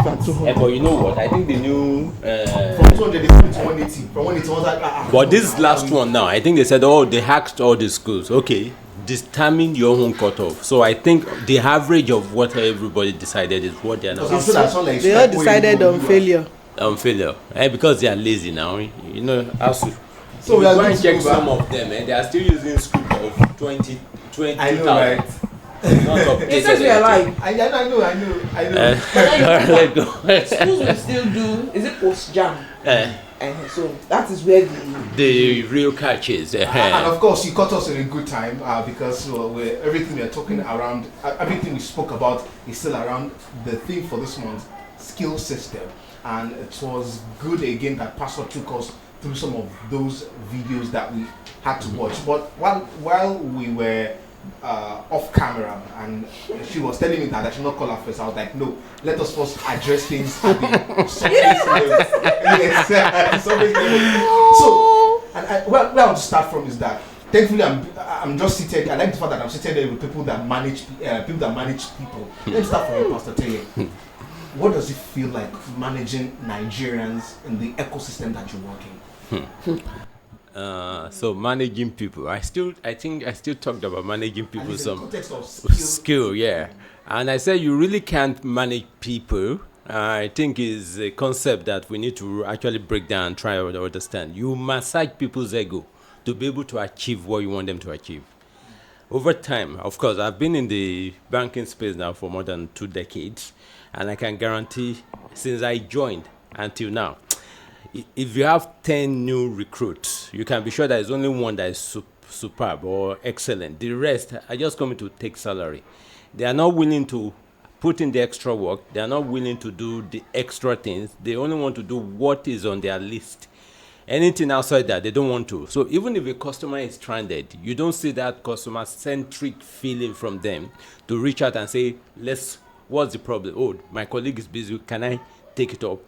and 200. But you know what? I think the new from 200 they put it to 180. From 180 was like but this last one now, I think they said, oh, they hacked all the schools. Okay, determine your own cutoff. So I think the average of what everybody decided is what they are now. They all decided on failure. On failure, because they are lazy now. You know, so we are going to check some of them, they are still using script of 20. I know, right? It says we are lying. I know. Let go. Schools will still do. Is it post jam? So that is where the real catch is. And of course, you caught us in a good time because everything we are talking around, everything we spoke about is still around the theme for this month, skill system. And it was good again that Pastor took us through some of those videos that we had to watch. But while we were off camera and she was telling me that I should not call her first, I was like, no, let us first address things at the surface level. So, where I want to start from is that thankfully I'm just seated. I like the fact that I'm seated there with people that manage people. Let me start from you, Pastor Teye. What does it feel like managing Nigerians in the ecosystem that you work in? So managing people, I think I still talked about managing people in some the context of skill, yeah. And I said you really can't manage people. I think is a concept that we need to actually break down and try to understand. You massage people's ego to be able to achieve what you want them to achieve. Over time, of course, I've been in the banking space now for more than 2 decades, and I can guarantee since I joined until now, if you have 10 new recruits, you can be sure there's only one that is superb or excellent. The rest are just coming to take salary. They are not willing to put in the extra work. They are not willing to do the extra things. They only want to do what is on their list. Anything outside that, they don't want to. So even if a customer is stranded, you don't see that customer-centric feeling from them to reach out and say, what's the problem? Oh, my colleague is busy. Can I take it up?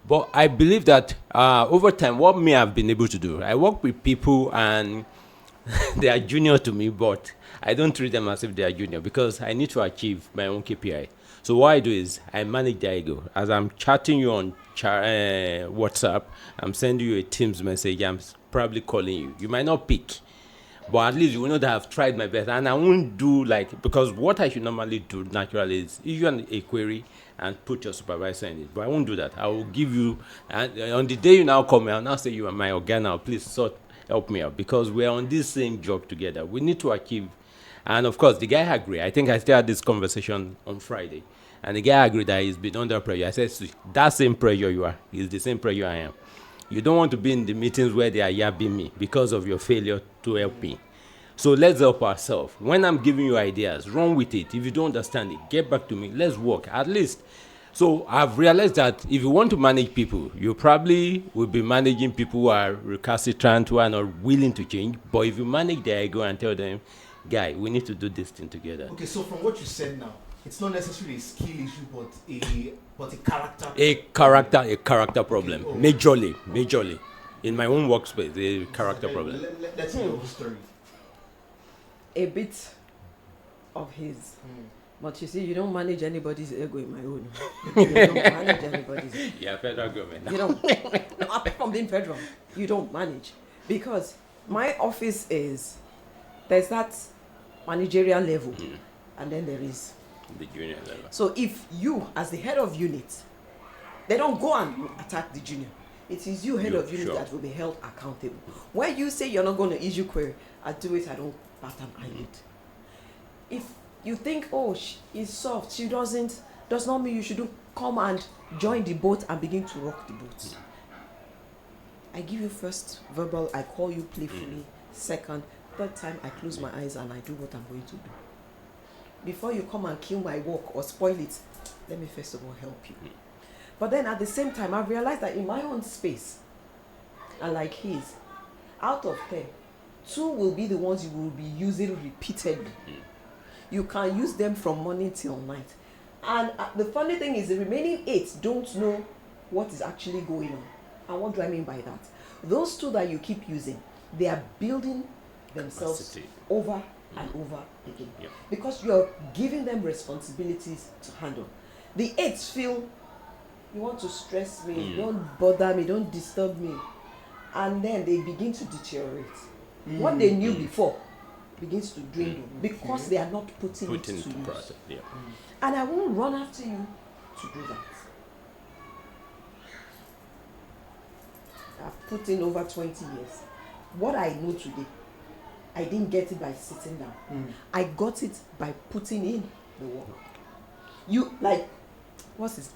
But I believe that over time, what me I've been able to do, I work with people and they are junior to me, but I don't treat them as if they are junior because I need to achieve my own KPI. So what I do is I manage their ego. As I'm chatting you on WhatsApp, I'm sending you a Teams message. I'm probably calling you. You might not pick, but at least you will know that I've tried my best. And I won't do because what I should normally do naturally is issue a query and put your supervisor in it. But I won't do that. I will give you, and on the day you now call me, I'll now say you are my organ now. Please help me out because we're on this same job together. We need to achieve. And of course, the guy agreed. I think I still had this conversation on Friday. And the guy agreed that he's been under pressure. I said, that same pressure you are is the same pressure I am. You don't want to be in the meetings where they are yabbing me because of your failure to help me. So let's help ourselves. When I'm giving you ideas, run with it. If you don't understand it, get back to me. Let's work. At least. So I've realized that if you want to manage people, you probably will be managing people who are recalcitrant, who are not willing to change. But if you manage their ego and tell them, guy, we need to do this thing together. Okay, so from what you said now, it's not necessarily a skill issue, but a character. A character problem. Okay. Majorly. In my own workspace, a character problem. Let's hear the story. A bit of his. But you see, you don't manage anybody's ego in my own. You don't manage anybody's. Yeah, federal government. You don't. No, apart from being federal, you don't manage. Because my office there's that managerial level, and then there is the junior level. So if you, as the head of unit, they don't go and attack the junior. It is you, head of unit, that will be held accountable. When you say you're not going to issue query, I do it, I don't bat an eyelid. If you think, oh, she's soft, she does not mean you should come and join the boat and begin to rock the boat. I give you first verbal, I call you playfully. Second, third time, I close my eyes and I do what I'm going to do. Before you come and kill my work or spoil it, let me first of all help you. But then at the same time, I've realized that in my own space, and like his, out of 10, 2 will be the ones you will be using repeatedly. You can use them from morning till night. And the funny thing is, the remaining 8 don't know what is actually going on. And what do I mean by that? Those 2 that you keep using, they are building themselves over and over again. Because you're giving them responsibilities to handle. The 8s feel, you want to stress me, don't bother me, don't disturb me. And then they begin to deteriorate. What they knew before begins to dwindle because they are not putting it to use. Yeah. And I won't run after you to do that. I've put in over 20 years. What I know today, I didn't get it by sitting down. I got it by putting in the work. You, like, what's his?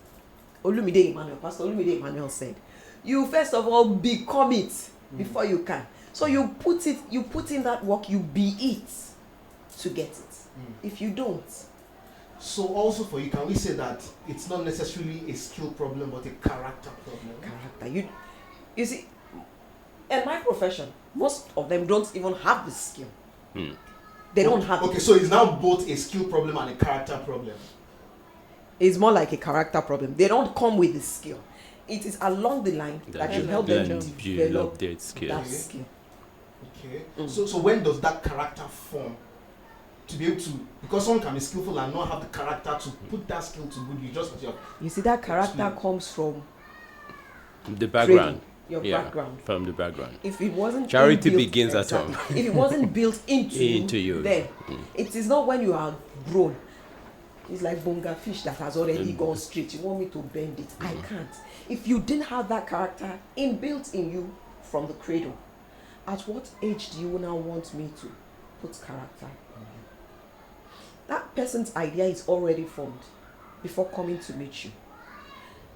Olumide Emmanuel, Pastor Olumide Emmanuel said, you first of all become it before you can. So you put in that work, you be it to get it. If you don't. So also for you, can we say that it's not necessarily a skill problem, but a character problem? Character. You see, in my profession, most of them don't even have the skill. They don't have it. Okay, so it's now both a skill problem and a character problem. It's more like a character problem. They don't come with the skill. It is along the line that you help them develop their skill. that skill. Okay. So when does that character form? To be able to, because someone can be skillful and not have the character to put that skill to good use. You see, that character comes from the background. Your background. From the background. If it wasn't charity begins at home. If it wasn't built into you, then it is not when you are grown. It's like bonga fish that has already gone straight. You want me to bend it? I can't. If you didn't have that character inbuilt in you from the cradle, at what age do you now want me to put character? That person's idea is already formed before coming to meet you.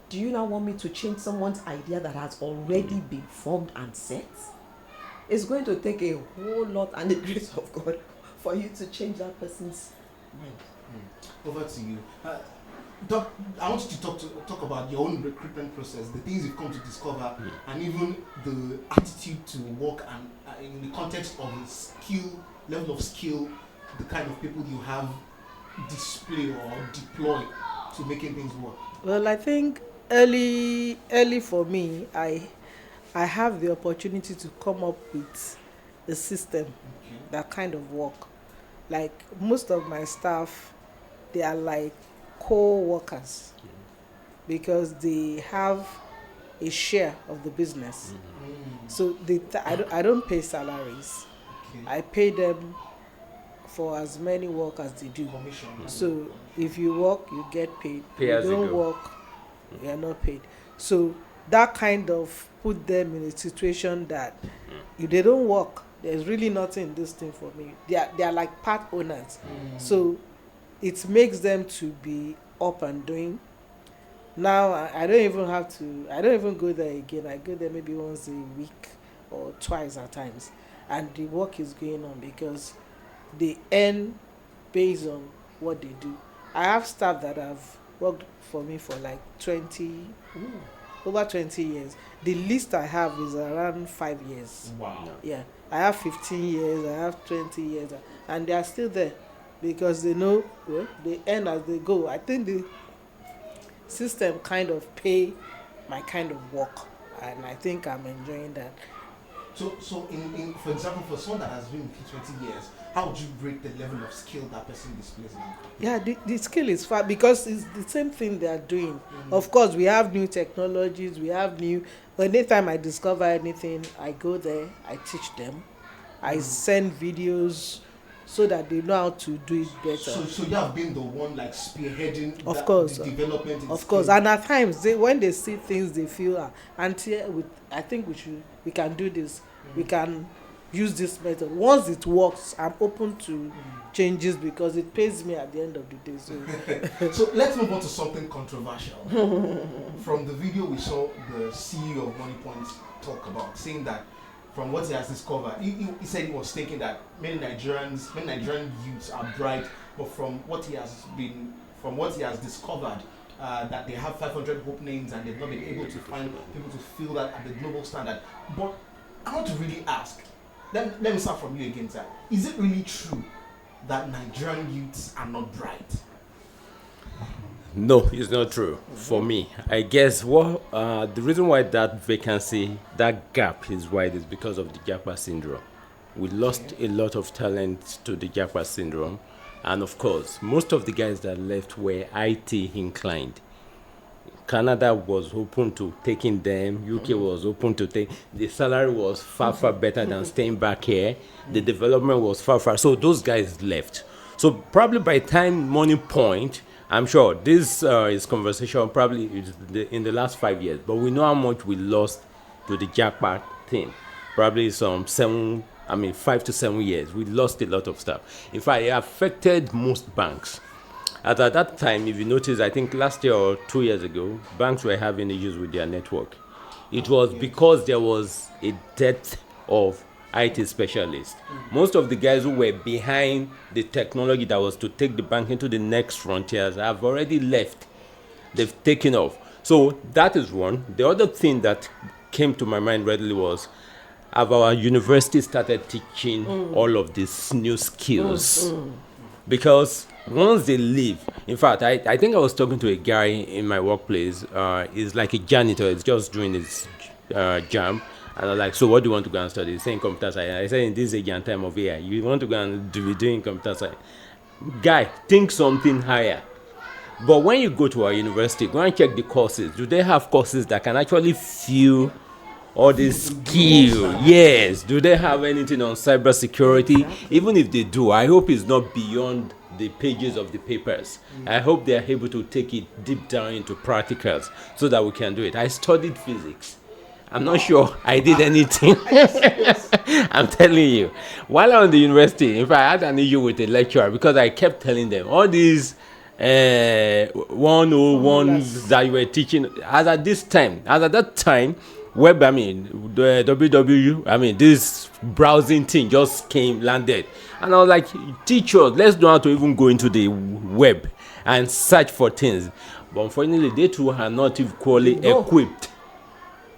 Do you now want me to change someone's idea that has already been formed and set? It's going to take a whole lot and the grace of God for you to change that person's mind. Over to you. Doc, I want you to talk about your own recruitment process, the things you've come to discover, and even the attitude to work, and in the context of the skill, level of skill, the kind of people you have display or deploy to making things work. Well, I think early for me, I have the opportunity to come up with a system that kind of work. Like most of my staff, they are like co-workers because they have a share of the business. So I don't pay salaries. I pay them for as many work as they do. Commission. So if you work, you get paid. Pay If as you you don't go. work, you are not paid. So that kind of put them in a situation that if they don't work, there's really nothing in this thing for me. They are like part owners. So it makes them to be up and doing. Now I don't even go there again. I go there maybe once a week or twice at times, and the work is going on because they earn based on what they do. I have staff that have worked for me for like over 20 years. The least I have is around 5 years. Wow. Yeah, I have 15 years, I have 20 years, and they are still there because they know they earn as they go. I think the system kind of pay my kind of work, and I think I'm enjoying that. So in for example, for someone that has been with you 20 years, how would you rate the level of skill that person displays now? Yeah, the skill is far because it's the same thing they are doing. Of course, we have new technologies, anytime I discover anything, I go there, I teach them, I send videos so that they know how to do it better. So you have been the one like spearheading course, the development in of course, and at times when they see things, they feel auntie, I think we can do this, we can use this method. Once it works, I'm open to changes because it pays me at the end of the day. So let's move on to something controversial. From the video we saw the CEO of MoneyPoint talk about, saying that from what he has discovered, he said he was thinking that many Nigerian youths are bright, but from what he has discovered, that they have 500 openings and they've not been able to find people to fill that at the global standard. But I want to really ask, let me start from you again, sir. Is it really true that Nigerian youths are not bright? No, it's not true for me. I guess the reason why that vacancy, that gap is wide is because of the Japa syndrome. We lost a lot of talent to the Japa syndrome, And of course, most of the guys that left were IT inclined. Canada was open to taking them. UK was open to take. The salary was far, far better than staying back here. The development was far, far. So those guys left. So probably by time money point, I'm sure this is conversation probably in the last 5 years. But we know how much we lost to the jackpot thing. Probably some 5 to 7 years. We lost a lot of stuff. In fact, it affected most banks. At that time, if you notice, I think last year or 2 years ago, banks were having issues with their network. It was because there was a dearth of IT specialists. Most of the guys who were behind the technology that was to take the bank into the next frontiers have already left. They've taken off. So that is one. The other thing that came to my mind readily was, have our university started teaching all of these new skills? Because once they leave, in fact, I think I was talking to a guy in my workplace. He's like a janitor. He's just doing his jam. And I was like, so what do you want to go and study? He's saying computer science. I said, in this age and time of AI, you want to go and be doing computer science? Guy, think something higher. But when you go to our university, go and check the courses. Do they have courses that can actually fuel all this skill? Yes. Do they have anything on cybersecurity? Even if they do, I hope it's not beyond the pages of the papers. I hope they are able to take it deep down into practicals so that we can do it. I studied physics. I'm not sure I did anything. I'm telling you. While I was in the university, in fact, I had an issue with a lecturer because I kept telling them all these 101s that you were teaching. As at that time, web, the WW, this browsing thing just landed. And I was like, teachers, let's know how to even go into the web and search for things. But unfortunately, they too are not equally equipped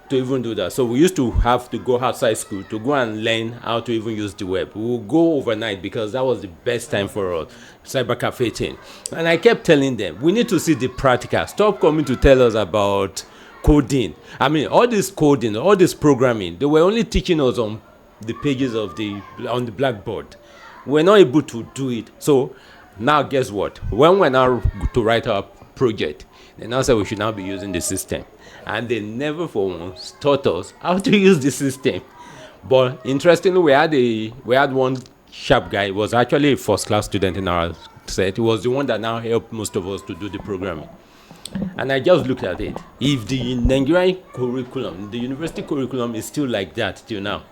to even do that. So we used to have to go outside school to go and learn how to even use the web. We would go overnight because that was the best time for us, cyber cafe thing. And I kept telling them, we need to see the practical. Stop coming to tell us about coding. All this coding, all this programming, they were only teaching us on the pages on the blackboard. We're not able to do it. So now guess what? When we're now to write our project, they now say we should now be using the system. And they never for once taught us how to use the system. But interestingly, we had one sharp guy. He was actually a first-class student in our set. He was the one that now helped most of us to do the programming. And I just looked at it. If the Nigerian curriculum, the university curriculum is still like that till now,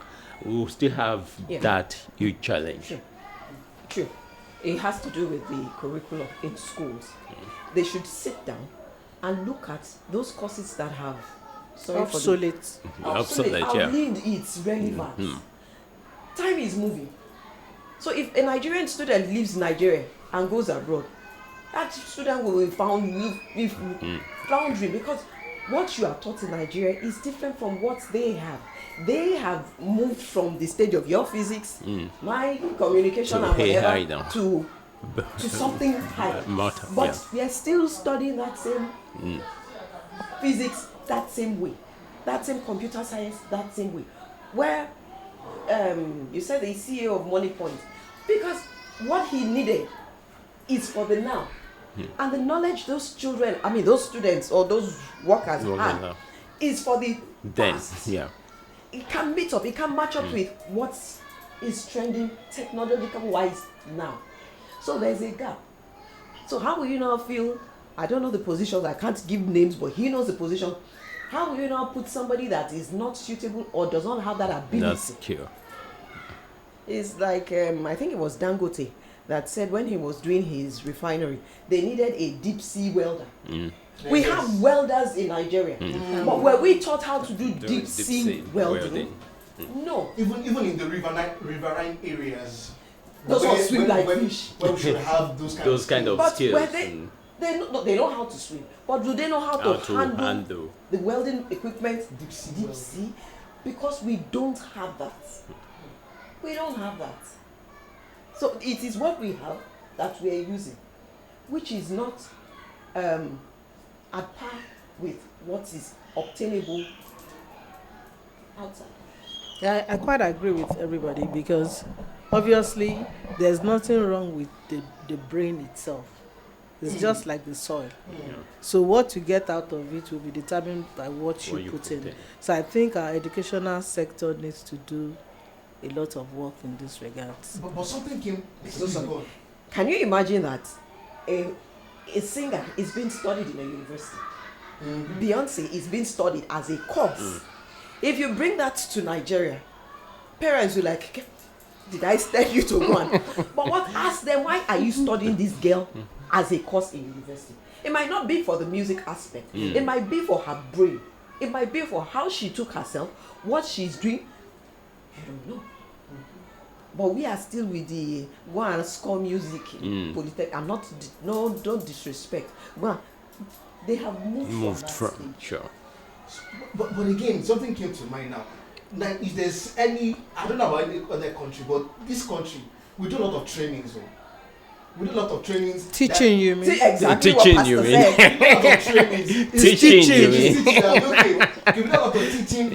we will still have that huge challenge. True. It has to do with the curriculum in schools. They should sit down and look at those courses that have obsolete. Outlived its relevance. Time is moving. So if a Nigerian student leaves Nigeria and goes abroad, that student will be floundering because what you are taught in Nigeria is different from what they have. They have moved from the stage of your physics, my communication, and whatever to something higher. But we are still studying that same physics, that same way, that same computer science, that same way. Where you said the CEO of Money Point, because what he needed is for the now. And the knowledge those children, those students or those workers have is for the past. It can meet up, it can match up with what is trending technological wise now. So there's a gap. So how will you now feel? I don't know the positions, I can't give names, but he knows the position. How will you now put somebody that is not suitable or does not have that ability? That's true. It's like, I think it was Dangote that said when he was doing his refinery, they needed a deep sea welder. We have welders in Nigeria, but were we taught how to do deep sea welding? No. Even in the riverine areas, those who swim like fish. Where we should have those kind of skills. But they know how to swim, but do they know how to handle the welding equipment deep sea? Because we don't have that. We don't have that. So it is what we have that we are using, which is not at par with what is obtainable outside. Yeah, I quite agree with everybody because obviously there's nothing wrong with the the brain itself. It's just like the soil. So what you get out of it will be determined by what you put in. So I think our educational sector needs to do a lot of work in this regard. But something came. Can you imagine that a singer is being studied in a university? Beyonce is being studied as a course. If you bring that to Nigeria, parents will like, did I tell you to go on? But what, ask them, why are you studying this girl as a course in university? It might not be for the music aspect. It might be for her brain. It might be for how she took herself, what she's doing. I don't know. But we are still with the go and score music polytech. I'm not, no, don't disrespect. Well, they have moved from sure. But again, something came to mind now. Now, if there's any, I don't know about any other country, but this country, we do a lot of trainings. We do a lot of trainings. Teaching you mean? Exactly teaching what you Pastor mean? said. We do a lot of trainings. Teaching you mean? Okay, we do a lot of teaching,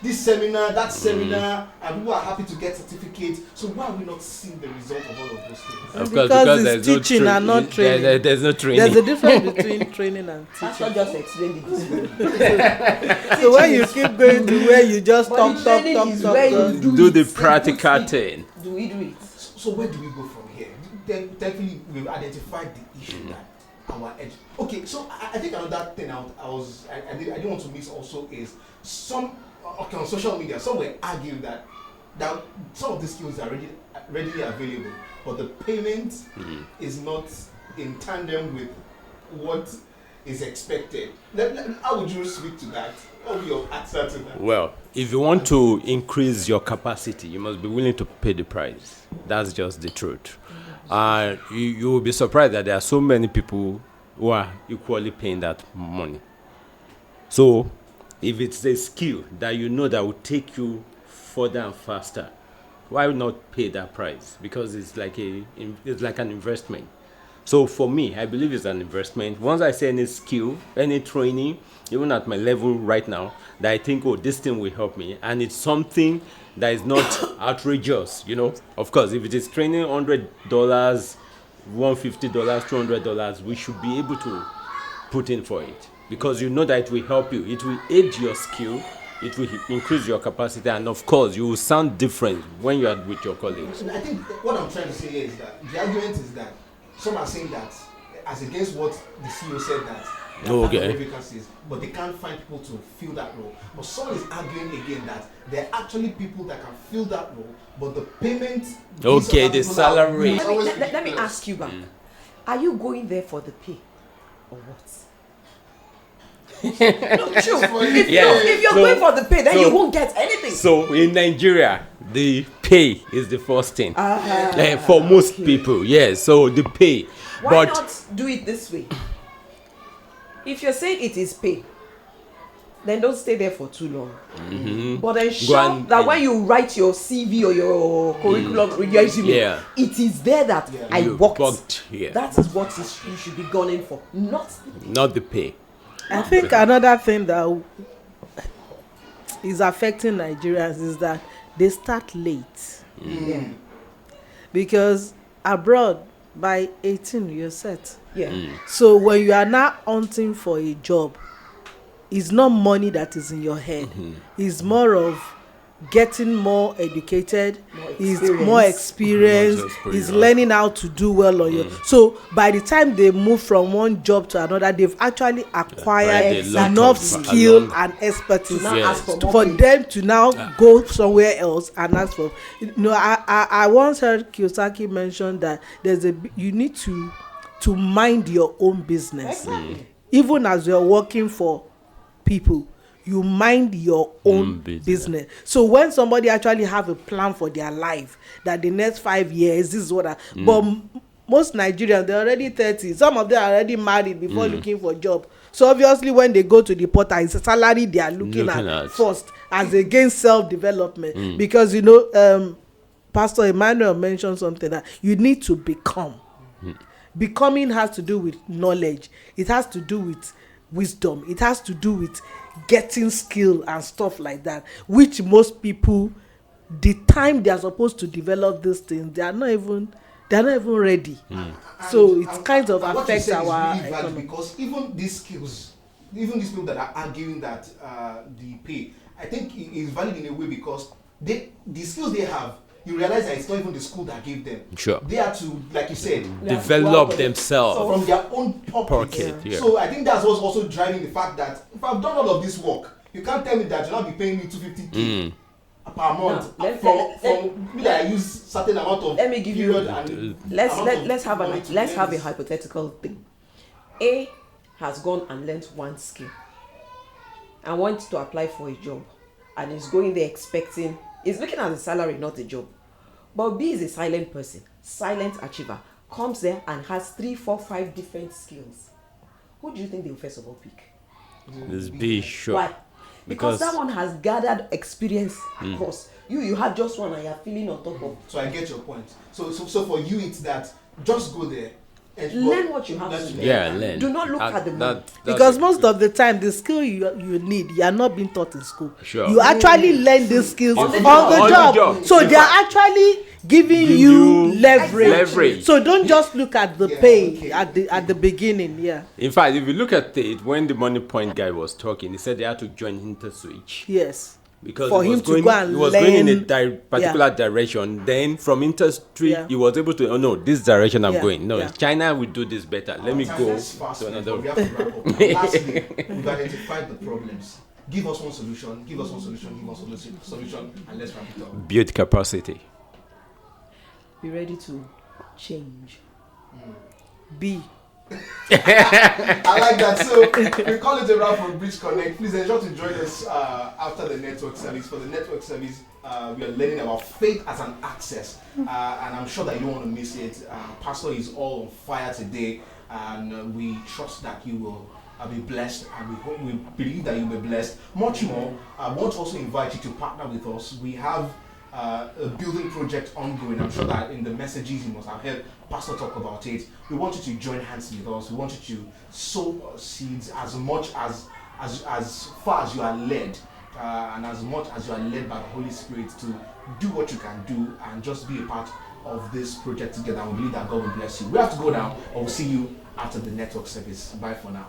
this seminar, that seminar, and people are happy to get certificates. So why are we not seeing the result of all of those things? Of course, because there's it's teaching and not training. There's no training. There's a difference between training and Pastor teaching. just explained it this way. So when you keep going to where you just But the training is where you do the it, practical do thing. Do we do it? So where do we go from here? Definitely, we've identified the issue that our edge. Okay, so I think another thing I didn't want to miss also is on social media, some were arguing that some of these skills are readily available, but the payment is not in tandem with what is expected. How would you speak to that? What would your answer to that? Well, if you want to increase your capacity, you must be willing to pay the price. That's just the truth. You will be surprised that there are so many people who are equally paying that money. So, if it's a skill that you know that will take you further and faster, why not pay that price? Because it's like an investment. So for me, I believe it's an investment. Once I say any skill, any training, even at my level right now, that I think, oh, this thing will help me, and it's something that is not outrageous, Of course, if it is training $100, $150, $200, we should be able to put in for it, because you know that it will help you. It will aid your skill. It will increase your capacity, and of course, you will sound different when you are with your colleagues. I think what I'm trying to say here is that the argument is that some are saying that as against what the CEO said that vacancies, but they can't find people to fill that role. But someone is arguing again that there are actually people that can fill that role, but the payment. Okay, the salary. Let me ask you back. Are you going there for the pay, or what? No, true. If you're going for the pay, then you won't get anything. So in Nigeria, the pay is the first thing for most people. Yes, so the pay. Why not do it this way? If you're saying it is pay, then don't stay there for too long. But ensure that when you write your CV or your curriculum resume, it is there that I worked here. That is what you should be gunning for, not the pay. I think another thing that is affecting Nigerians is that they start late. Because abroad, by 18, you're set. So when you are now hunting for a job, it's not money that is in your head. It's more of getting more educated, more experience, is learning how to do well on your. So by the time they move from one job to another, they've actually acquired enough skill and expertise for them to now go somewhere else and ask for. I once heard Kiyosaki mention that you need to mind your own business. Even as you're working for people, you mind your own business. So when somebody actually have a plan for their life, that the next 5 years, this is what but most Nigerians, they're already 30. Some of them are already married before looking for a job. So obviously when they go to the portal, it's a salary they are looking at first, as against self-development. Because, Pastor Emmanuel mentioned something that you need to become. Becoming has to do with knowledge. It has to do with wisdom. It has to do with getting skill and stuff like that, which most people, the time they are supposed to develop these things, they're they're not even ready. So it kind of affects our really economy. because even these skills, even these people that are arguing that the pay, I think it is valid in a way because the skills they have, you realize that it's not even the school that gave them. Sure. They are to, like you said, Develop themselves from their own pocket. Yeah. So I think that's what's also driving the fact that if I've done all of this work, you can't tell me that you'll not be paying me 250k per month from me that I use certain amount of. Let me give you. Let's have a hypothetical. hypothetical thing. A has gone and learnt one skill and wants to apply for a job, and is going there expecting. Is looking at the salary, not the job. But B is a silent person, silent achiever, comes there and has 3, 4, 5 different skills. Who do you think they will first of all pick? This B, sure. Why? Because that one has gathered experience across. You have just one and you're feeling on top of. So I get your point. So for you, it's that just go there. And learn what you have to learn. Yeah, learn. Do not look at the money. Because most of the time, the skill you need, you are not being taught in school. Sure. You actually learn these skills on the job. So In they are fact, actually giving you leverage. So don't just look at the pay at the beginning. Yeah. In fact, if you look at it, when the money point guy was talking, he said they had to join InterSwitch. Yes. Because for him to go and he was going in a particular direction. Then from industry, he was able to, this direction I'm going. No, China will do this better. Let me go to another. We have to wrap up. Lastly, we've identified the problems. Give us one solution. Give us one solution. Give us one solution, and let's wrap it up. Build capacity. Be ready to change. B. I like that. So we call it a wrap from Bridge Connect. Please ensure to join us after the network service. For the network service, we are learning about faith as an access, and I'm sure that you don't want to miss it. Pastor is all on fire today, and we trust that you will be blessed, and we believe that you'll be blessed. Much more, I want to also invite you to partner with us. We have a building project ongoing. I'm sure that in the messages you must have heard Pastor talk about it. We want you to join hands with us. We want you to sow seeds as much as far as you are led, and as much as you are led by the Holy Spirit to do what you can do and just be a part of this project together. And we believe that God will bless you. We have to go now, and we'll see you after the network service. Bye for now.